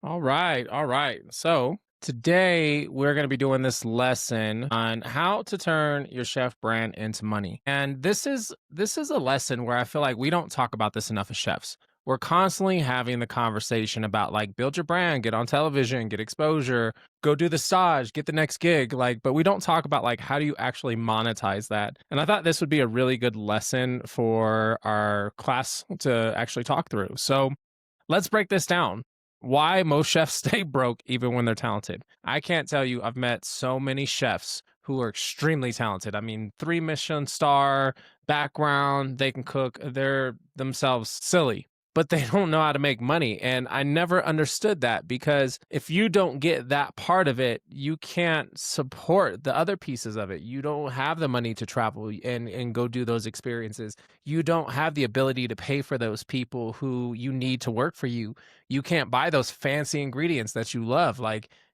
All right. All right. So today we're going to be doing this lesson on how to turn your chef brand into money. And this is a lesson where I feel like we don't talk about this enough as chefs. We're constantly having the conversation about like build your brand, get on television, get exposure, go do the stage, get the next gig. But we don't talk about like how do you actually monetize that. And I thought this would be a really good lesson for our class to actually talk through. So let's break this down. Why most chefs stay broke even when they're talented. I can't tell you, I've met so many chefs who are extremely talented. I mean, three Michelin star background, they can cook, they're themselves silly, but they don't know how to make money. And I never understood that because if you don't get that part of it, you can't support the other pieces of it. You don't have the money to travel and go do those experiences. You don't have the ability to pay for those people who you need to work for you. You can't buy those fancy ingredients that you love.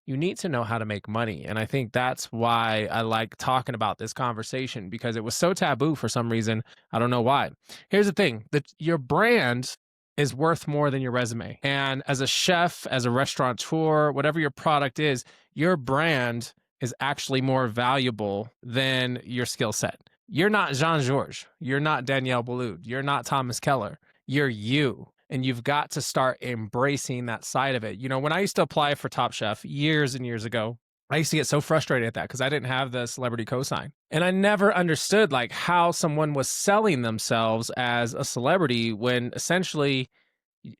You need to know how to make money. And I think that's why I like talking about this conversation because it was so taboo for some reason. I don't know why. Here's the thing that your brand is worth more than your resume. And as a chef, as a restaurateur, whatever your product is, your brand is actually more valuable than your skill set. You're not Jean Georges. You're not Danielle Boulud. You're not Thomas Keller. You're you. And you've got to start embracing that side of it. You know, when I used to apply for Top Chef years and years ago, I used to get so frustrated at that because I didn't have the celebrity cosign. And I never understood like how someone was selling themselves as a celebrity when essentially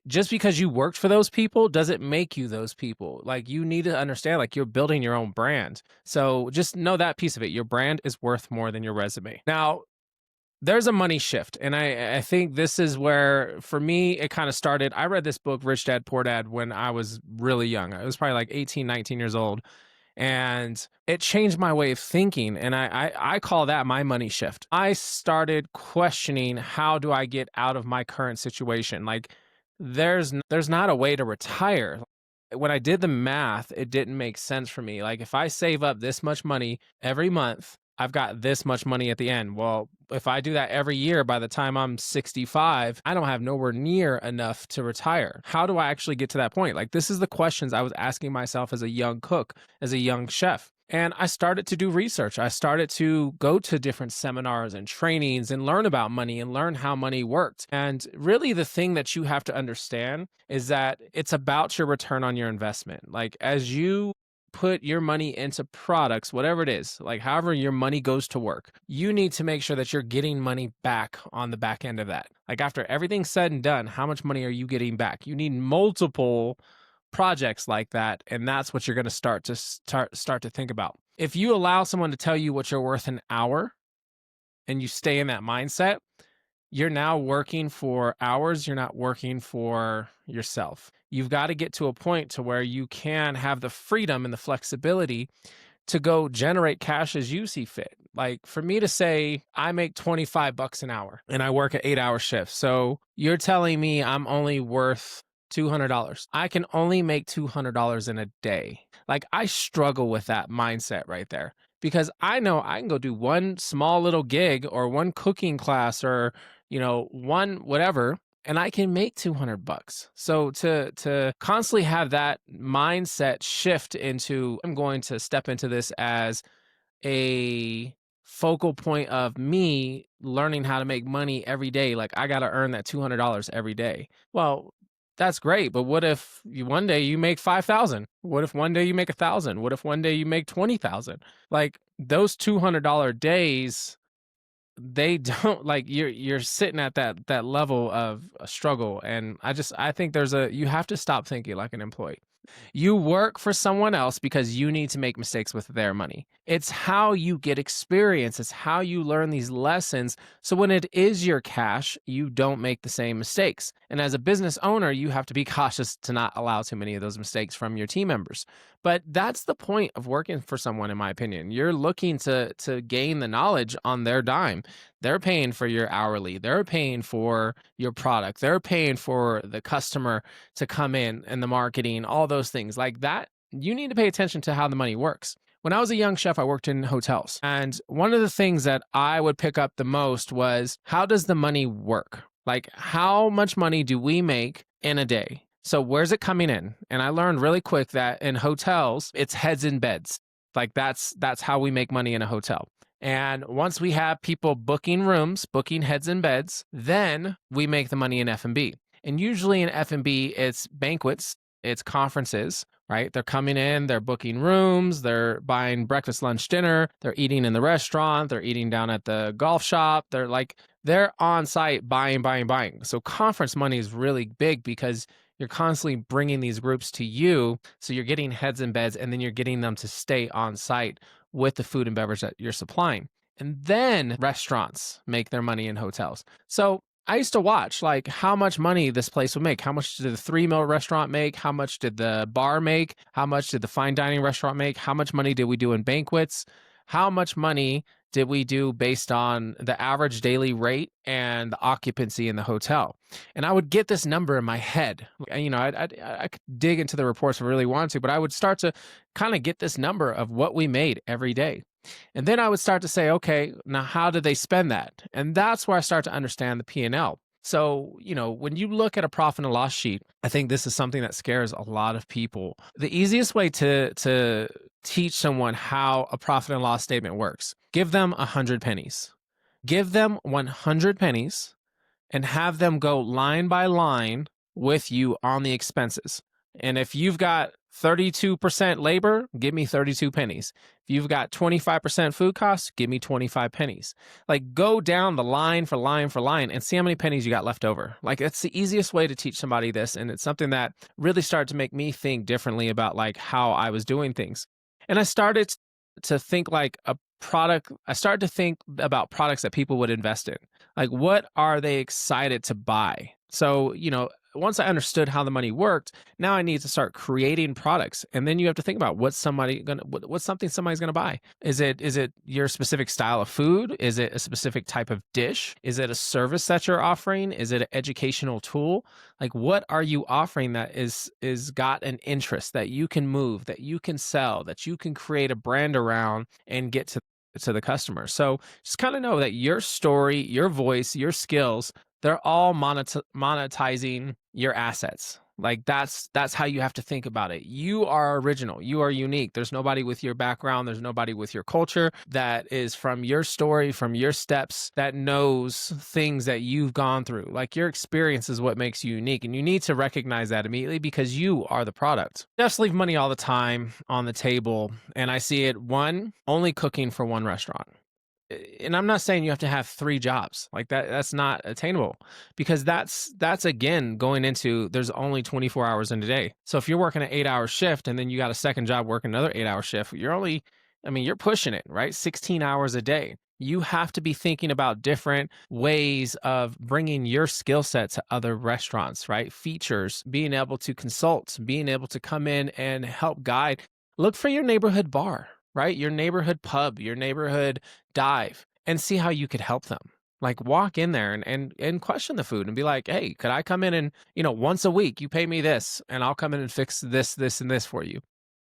just because you worked for those people doesn't make you those people. Like you need to understand like you're building your own brand. So just know that piece of it. Your brand is worth more than your resume. Now, there's a money shift. And I think this is where, for me, it kind of started. I read this book, Rich Dad, Poor Dad, when I was really young. I was probably like 18, 19 years old. And it changed my way of thinking. And I call that my money shift. I started questioning how do I get out of my current situation? Like, there's not a way to retire. When I did the math, it didn't make sense for me. Like, if I save up this much money every month, I've got this much money at the end. Well, if I do that every year, by the time I'm 65, I don't have nowhere near enough to retire. How do I actually get to that point? Like, this is the questions I was asking myself as a young cook, as a young chef. And I started to do research. I started to go to different seminars and trainings and learn about money and learn how money worked. And really, the thing that you have to understand is that it's about your return on your investment. Like, as you put your money into products, whatever it is, like however your money goes to work, you need to make sure that you're getting money back on the back end of that. Like after everything's said and done, how much money are you getting back? You need multiple projects like that, and that's what you're going to start to think about. If you allow someone to tell you what you're worth an hour and you stay in that mindset, you're now working for hours, you're not working for yourself. You've got to get to a point to where you can have the freedom and the flexibility to go generate cash as you see fit. Like for me to say I make 25 bucks an hour and I work an 8-hour shift. So you're telling me I'm only worth $200. I can only make $200 in a day. Like I struggle with that mindset right there because I know I can go do one small little gig or one cooking class or, one whatever, and I can make 200 bucks. So to constantly have that mindset shift into I'm going to step into this as a focal point of me learning how to make money every day. Like I got to earn that $200 every day. Well, that's great, but what if one day you make 5,000? What if one day you make 1,000? What if one day you make 20,000? Like those $200 days, they don't like you're sitting at that level of a struggle. And I think you have to stop thinking like an employee. You work for someone else because you need to make mistakes with their money. It's how you get experience. It's how you learn these lessons. So when it is your cash, you don't make the same mistakes. And as a business owner, you have to be cautious to not allow too many of those mistakes from your team members. But that's the point of working for someone, in my opinion. You're looking to gain the knowledge on their dime. They're paying for your hourly. They're paying for your product. They're paying for the customer to come in and the marketing, all those things like that. You need to pay attention to how the money works. When I was a young chef, I worked in hotels. And one of the things that I would pick up the most was how does the money work? Like, how much money do we make in a day? So where's it coming in? And I learned really quick that in hotels, it's heads in beds. Like that's how we make money in a hotel. And once we have people booking rooms, booking heads in beds, then we make the money in F&B. And usually in F&B, it's banquets, it's conferences, right? They're coming in, they're booking rooms, they're buying breakfast, lunch, dinner, they're eating in the restaurant, they're eating down at the golf shop. They're on site buying, buying, buying. So conference money is really big because you're constantly bringing these groups to you. So you're getting heads in beds and then you're getting them to stay on site with the food and beverage that you're supplying. And then restaurants make their money in hotels. So I used to watch like how much money this place would make. How much did the 3 meal restaurant make? How much did the bar make? How much did the fine dining restaurant make? How much money did we do in banquets? How much money did we do based on the average daily rate and the occupancy in the hotel? And I would get this number in my head. I could dig into the reports if I really wanted to, but I would start to kind of get this number of what we made every day. And then I would start to say, okay, now how did they spend that? And that's where I start to understand the P&L. So, when you look at a profit and loss sheet, I think this is something that scares a lot of people. The easiest way to teach someone how a profit and loss statement works, give them 100 pennies. Give them 100 pennies and have them go line by line with you on the expenses. And if you've got 32% labor, give me 32 pennies. If you've got 25% food costs, give me 25 pennies. Like go down the line for line for line and see how many pennies you got left over. Like it's the easiest way to teach somebody this. And it's something that really started to make me think differently about like how I was doing things. And I started to think like a product. I started to think about products that people would invest in. Like what are they excited to buy? So, once I understood how the money worked, now I need to start creating products. And then you have to think about what's something somebody's gonna buy. Is it your specific style of food? Is it a specific type of dish? Is it a service that you're offering? Is it an educational tool? Like what are you offering that is got an interest that you can move, that you can sell, that you can create a brand around and get to the customer. So just kind of know that your story, your voice, your skills, they're all monetizing your assets. Like that's how you have to think about it. You are original. You are unique. There's nobody with your background. There's nobody with your culture that is from your story, from your steps, that knows things that you've gone through. Like your experience is what makes you unique. And you need to recognize that immediately because you are the product. Just leave money all the time on the table. And I see it only cooking for one restaurant. And I'm not saying you have to have 3 jobs like that. That's not attainable because that's again going into there's only 24 hours in a day. So if you're working an 8-hour shift and then you got a second job working another 8-hour shift, you're pushing it, right? 16 hours a day. You have to be thinking about different ways of bringing your skill set to other restaurants, right? Features, being able to consult, being able to come in and help guide. Look for your neighborhood bar, right? Your neighborhood pub, your neighborhood dive, and see how you could help them. Like walk in there and question the food and be like, hey, could I come in and, once a week, you pay me this and I'll come in and fix this, this, and this for you.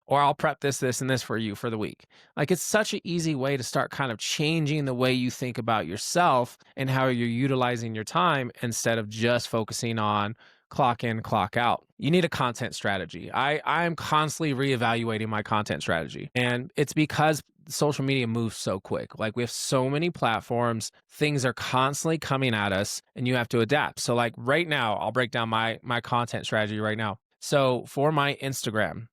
Or I'll prep this, this, and this for you for the week. Like it's such an easy way to start kind of changing the way you think about yourself and how you're utilizing your time instead of just focusing on clock in, clock out. You need a content strategy. I'm constantly reevaluating my content strategy. And it's because social media moves so quick. Like we have so many platforms, things are constantly coming at us and you have to adapt. So like right now, I'll break down my content strategy right now. So for my Instagram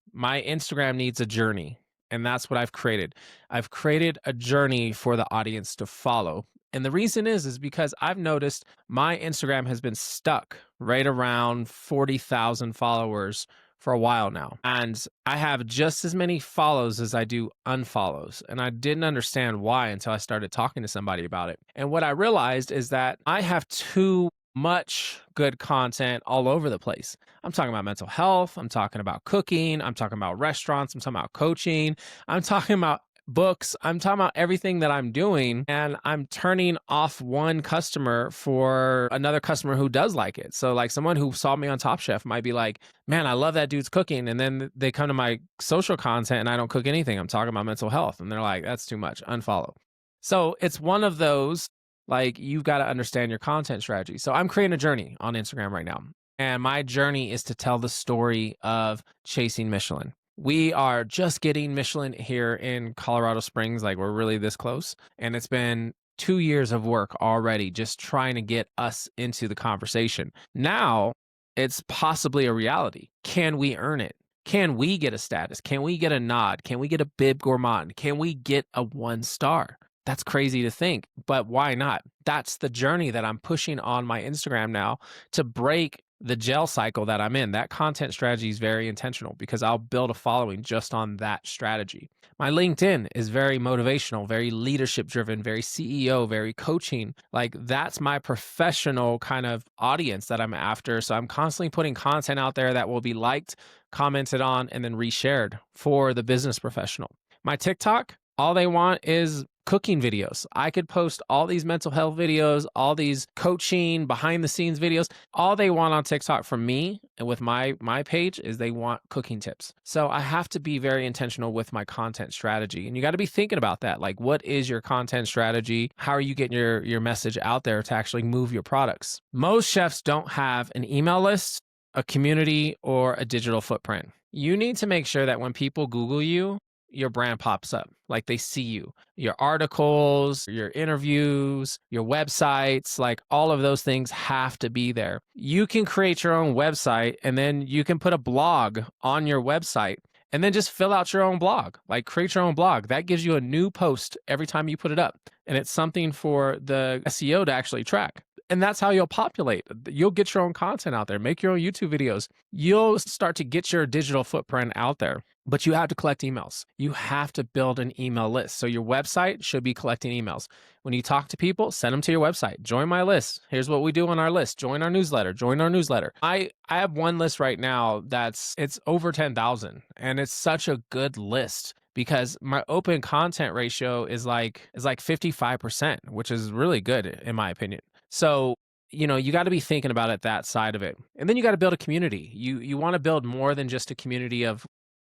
needs a journey. And that's what I've created. I've created a journey for the audience to follow. And the reason is because I've noticed my Instagram has been stuck right around 40,000 followers for a while now. And I have just as many follows as I do unfollows. And I didn't understand why until I started talking to somebody about it. And what I realized is that I have too much good content all over the place. I'm talking about mental health. I'm talking about cooking. I'm talking about restaurants. I'm talking about coaching. I'm talking about books. I'm talking about everything that I'm doing, and I'm turning off one customer for another customer who does like it. So like someone who saw me on Top Chef might be like, man, I love that dude's cooking. And then they come to my social content and I don't cook anything. I'm talking about mental health. And they're like, that's too much. Unfollow. So it's one of those, like you've got to understand your content strategy. So I'm creating a journey on Instagram right now. And my journey is to tell the story of chasing Michelin. We are just getting Michelin here in Colorado Springs. Like, we're really this close. And it's been 2 years of work already just trying to get us into the conversation. Now it's possibly a reality. Can we earn it? Can we get a status? Can we get a nod? Can we get a bib gourmand? Can we get a 1 star? That's crazy to think, but why not? That's the journey that I'm pushing on my Instagram now to break the gel cycle that I'm in. That content strategy is very intentional because I'll build a following just on that strategy. My LinkedIn is very motivational, very leadership driven, very CEO, very coaching. Like, that's my professional kind of audience that I'm after. So I'm constantly putting content out there that will be liked, commented on, and then reshared for the business professional. My TikTok, all they want is cooking videos. I could post all these mental health videos, all these coaching, behind the scenes videos. All they want on TikTok from me and with my page is they want cooking tips. So I have to be very intentional with my content strategy. And you got to be thinking about that. Like, what is your content strategy? How are you getting your message out there to actually move your products? Most chefs don't have an email list, a community, or a digital footprint. You need to make sure that when people Google you, your brand pops up, like they see you, your articles, your interviews, your websites, like all of those things have to be there. You can create your own website and then you can put a blog on your website and then just fill out your own blog, like create your own blog. That gives you a new post every time you put it up. And it's something for the SEO to actually track. And that's how you'll populate. You'll get your own content out there, make your own YouTube videos. You'll start to get your digital footprint out there. But you have to collect emails. You have to build an email list. So your website should be collecting emails. When you talk to people, send them to your website. Join my list. Here's what we do on our list. Join our newsletter. Join our newsletter. I have one list right now it's over 10,000, and it's such a good list because my open content ratio is like 55%, which is really good in my opinion. So, you got to be thinking about it, that side of it. And then you got to build a community. You want to build more than just a community of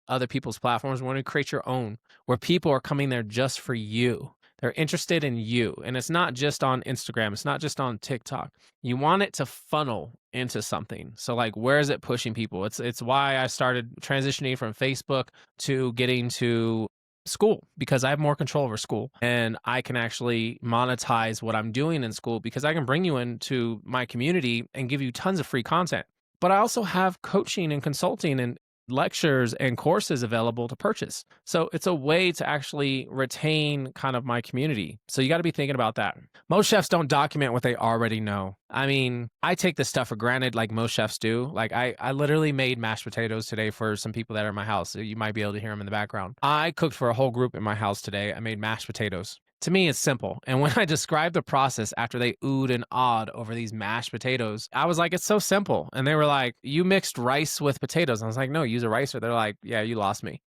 other people's platforms. We want to create your own where people are coming there just for you. They're interested in you. And it's not just on Instagram. It's not just on TikTok. You want it to funnel into something. So like, where is it pushing people? It's why I started transitioning from Facebook to getting to Skool, because I have more control over Skool and I can actually monetize what I'm doing in Skool because I can bring you into my community and give you tons of free content. But I also have coaching and consulting and lectures and courses available to purchase. So it's a way to actually retain kind of my community. So you got to be thinking about that. Most chefs don't document what they already know. I mean, I take this stuff for granted like most chefs do. Like I literally made mashed potatoes today for some people that are in my house. So you might be able to hear them in the background. I cooked for a whole group in my house today. I made mashed potatoes. To me, it's simple. And when I described the process after they oohed and awed over these mashed potatoes, I was like, it's so simple. And they were like, you mixed rice with potatoes. I was like, no, use a ricer. They're like, yeah, you lost me.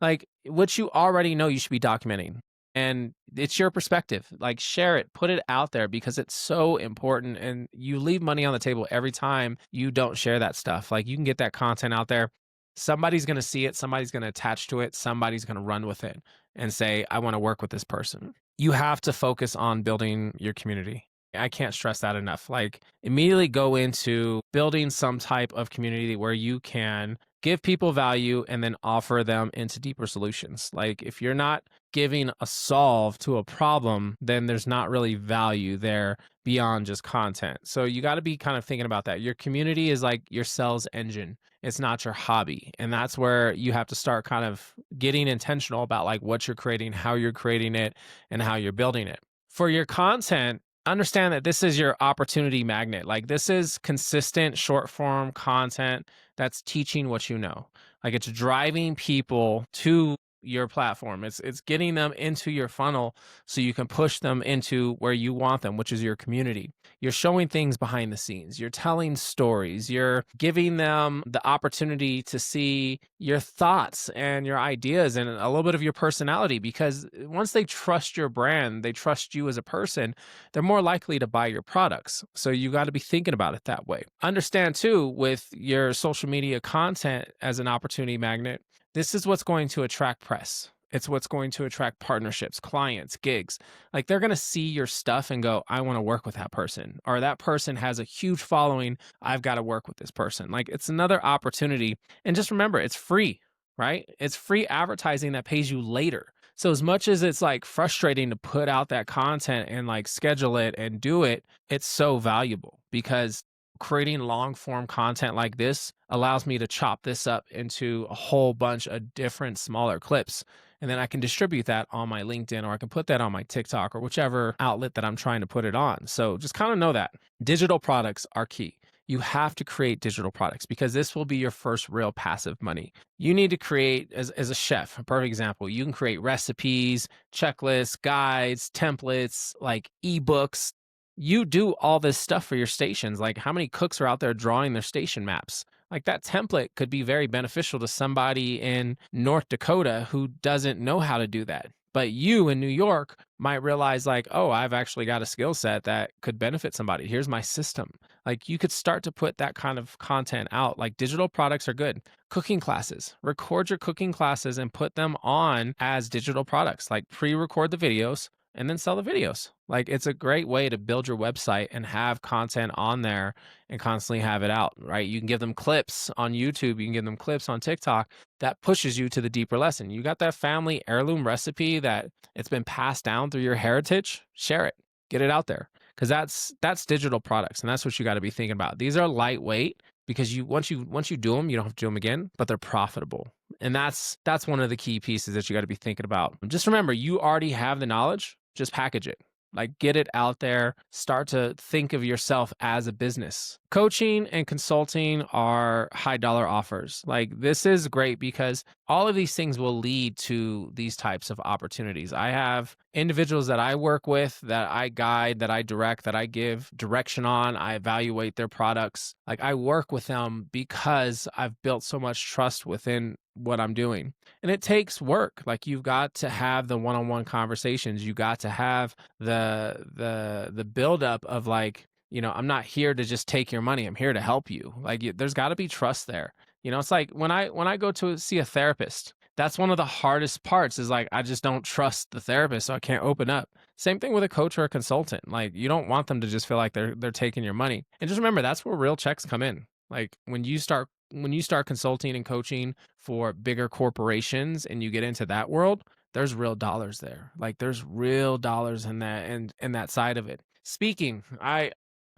Like, what you already know, you should be documenting. And it's your perspective. Like, share it, put it out there because it's so important. And you leave money on the table every time you don't share that stuff. Like, you can get that content out there. Somebody's going to see it. Somebody's going to attach to it. Somebody's going to run with it and say, I want to work with this person. You have to focus on building your community. I can't stress that enough. Like, immediately go into building some type of community where you can give people value and then offer them into deeper solutions. Like, if you're not giving a solve to a problem, then there's not really value there beyond just content. So you got to be kind of thinking about that. Your community is like your sales engine. It's not your hobby. And that's where you have to start kind of getting intentional about like what you're creating, how you're creating it, and how you're building it. For your content, understand that this is your opportunity magnet. Like, this is consistent short form content that's teaching what you know. Like, it's driving people to your platform. It's getting them into your funnel so you can push them into where you want them, which is your community. You're showing things behind the scenes. You're telling stories. You're giving them the opportunity to see your thoughts and your ideas and a little bit of your personality, because once they trust your brand, they trust you as a person, they're more likely to buy your products. So you got to be thinking about it that way. Understand too, with your social media content as an opportunity magnet, this is what's going to attract press. It's what's going to attract partnerships, clients, gigs. Like they're going to see your stuff and go, I want to work with that person. Or that person has a huge following. I've got to work with this person. Like it's another opportunity. And just remember, it's free, right? It's free advertising that pays you later. So as much as it's like frustrating to put out that content and like schedule it and do it, it's so valuable because creating long form content like this allows me to chop this up into a whole bunch of different smaller clips. And then I can distribute that on my LinkedIn, or I can put that on my TikTok or whichever outlet that I'm trying to put it on. So just kind of know that digital products are key. You have to create digital products because this will be your first real passive money. You need to create, as a chef, a perfect example, you can create recipes, checklists, guides, templates, like ebooks. You do all this stuff for your stations. Like how many cooks are out there drawing their station maps? Like that template could be very beneficial to somebody in North Dakota who doesn't know how to do that. But you in New York might realize, like, oh, I've actually got a skill set that could benefit somebody. Here's my system. Like you could start to put that kind of content out. Like digital products are good. Cooking classes, record your cooking classes and put them on as digital products. Like pre-record the videos and then sell the videos. Like it's a great way to build your website and have content on there and constantly have it out, right? You can give them clips on YouTube, you can give them clips on TikTok. That pushes you to the deeper lesson. You got that family heirloom recipe that it's been passed down through your heritage, share it. Get it out there. Cuz that's digital products and that's what you got to be thinking about. These are lightweight because you once you do them, you don't have to do them again, but they're profitable. And that's one of the key pieces that you got to be thinking about. Just remember, you already have the knowledge, just package it. Like get it out there, start to think of yourself as a business. Coaching and consulting are high dollar offers. Like this is great because all of these things will lead to these types of opportunities. I have individuals that I work with, that I guide, that I direct, that I give direction on, I evaluate their products. Like I work with them because I've built so much trust within what I'm doing. And it takes work. Like you've got to have the one-on-one conversations. You got to have the buildup of like, I'm not here to just take your money. I'm here to help you. Like there's got to be trust there. It's like when I go to see a therapist, that's one of the hardest parts is like I just don't trust the therapist, so I can't open up. Same thing with a coach or a consultant. Like you don't want them to just feel like they're taking your money. And just remember that's where real checks come in. Like when you start consulting and coaching for bigger corporations and you get into that world, there's real dollars there. Like there's real dollars in that and in that side of it. Speaking,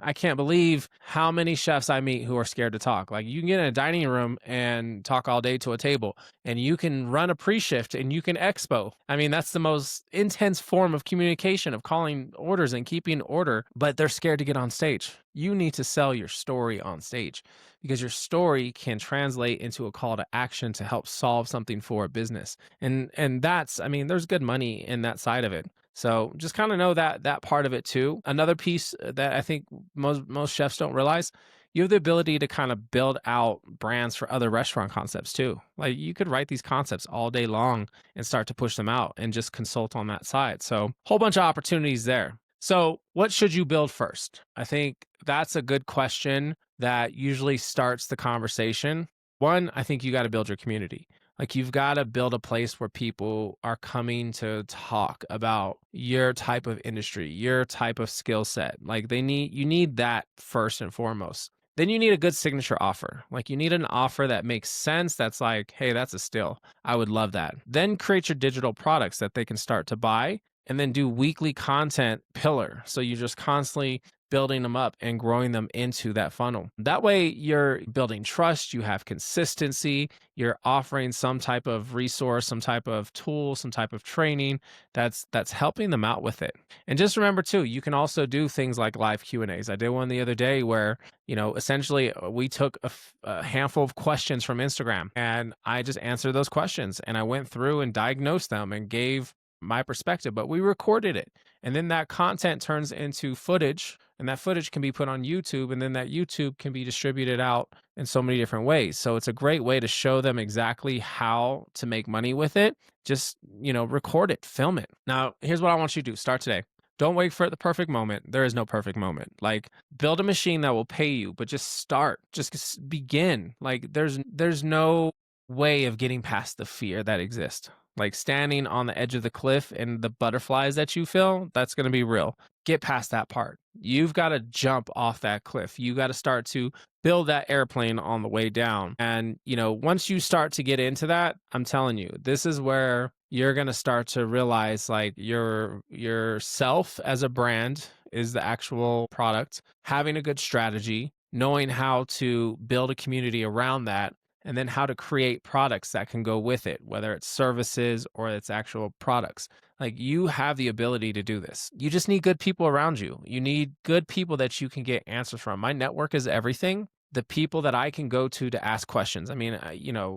I can't believe how many chefs I meet who are scared to talk. Like you can get in a dining room and talk all day to a table and you can run a pre-shift and you can expo. I mean, that's the most intense form of communication of calling orders and keeping order, but they're scared to get on stage. You need to sell your story on stage because your story can translate into a call to action to help solve something for a business. And that's, I mean, there's good money in that side of it. So just kind of know that part of it too. Another piece that I think most chefs don't realize, you have the ability to kind of build out brands for other restaurant concepts too. Like you could write these concepts all day long and start to push them out and just consult on that side. So whole bunch of opportunities there. So what should you build first? I think that's a good question that usually starts the conversation. One, I think you got to build your community. Like you've got to build a place where people are coming to talk about your type of industry, your type of skill set. Like you need that first and foremost. Then you need a good signature offer. Like you need an offer that makes sense. That's like, hey, that's a steal. I would love that. Then create your digital products that they can start to buy and then do weekly content pillar. So you just constantly building them up and growing them into that funnel. That way you're building trust, you have consistency, you're offering some type of resource, some type of tool, some type of training that's helping them out with it. And just remember too, you can also do things like live Q&As. I did one the other day where, essentially we took a handful of questions from Instagram and I just answered those questions and I went through and diagnosed them and gave my perspective, but we recorded it. And then that content turns into footage and that footage can be put on YouTube and then that YouTube can be distributed out in so many different ways. So it's a great way to show them exactly how to make money with it. Just, record it, film it. Now, here's what I want you to do. Start today. Don't wait for the perfect moment. There is no perfect moment. Like build a machine that will pay you, but just start, just begin. Like there's no way of getting past the fear that exists. Like standing on the edge of the cliff and the butterflies that you feel, that's going to be real. Get past that part. You've got to jump off that cliff. You got to start to build that airplane on the way down. And, once you start to get into that, I'm telling you, this is where you're going to start to realize like yourself as a brand is the actual product, having a good strategy, knowing how to build a community around that, and then how to create products that can go with it, whether it's services or it's actual products. Like you have the ability to do this. You just need good people around you. You need good people that you can get answers from. My network is everything. The people that I can go to ask questions. I mean,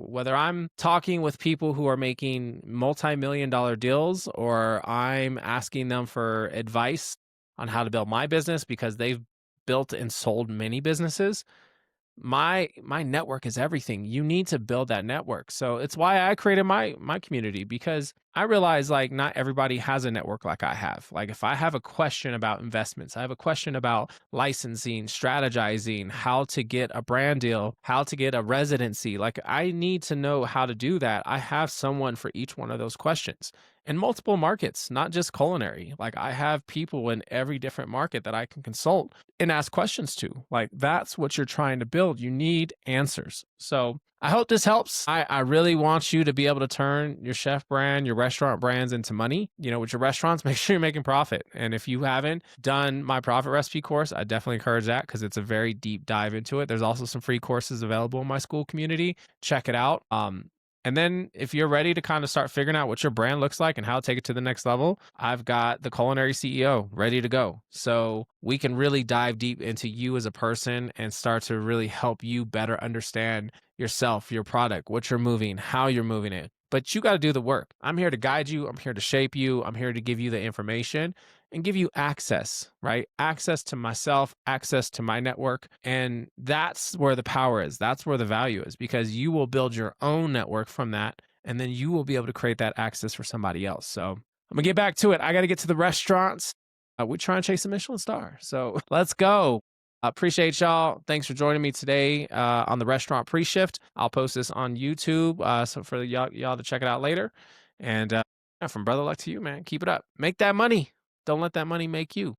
whether I'm talking with people who are making multi-million dollar deals or I'm asking them for advice on how to build my business because they've built and sold many businesses, my network is everything. You need to build that network. So it's why I created my community, because I realize like not everybody has a network like I have. Like if I have a question about investments, I have a question about licensing, strategizing, how to get a brand deal, how to get a residency, like I need to know how to do that. I have someone for each one of those questions in multiple markets, not just culinary. Like I have people in every different market that I can consult and ask questions to. Like that's what you're trying to build. You need answers. So I hope this helps. I really want you to be able to turn your chef brand, your restaurant brands into money. With your restaurants, make sure you're making profit. And if you haven't done my profit recipe course, I definitely encourage that because it's a very deep dive into it. There's also some free courses available in my Skool community. Check it out. And then if you're ready to kind of start figuring out what your brand looks like and how to take it to the next level, I've got the Culinary CEO ready to go. So we can really dive deep into you as a person and start to really help you better understand yourself, your product, what you're moving, how you're moving it. But you got to do the work. I'm here to guide you. I'm here to shape you. I'm here to give you the information and give you access, right? Access to myself, access to my network. And that's where the power is. That's where the value is, because you will build your own network from that. And then you will be able to create that access for somebody else. So I'm going to get back to it. I got to get to the restaurants. We're trying to chase a Michelin star. So let's go. Appreciate y'all. Thanks for joining me today on the restaurant pre-shift. I'll post this on YouTube so for y'all to check it out later. And from brother luck to you, man. Keep it up. Make that money. Don't let that money make you.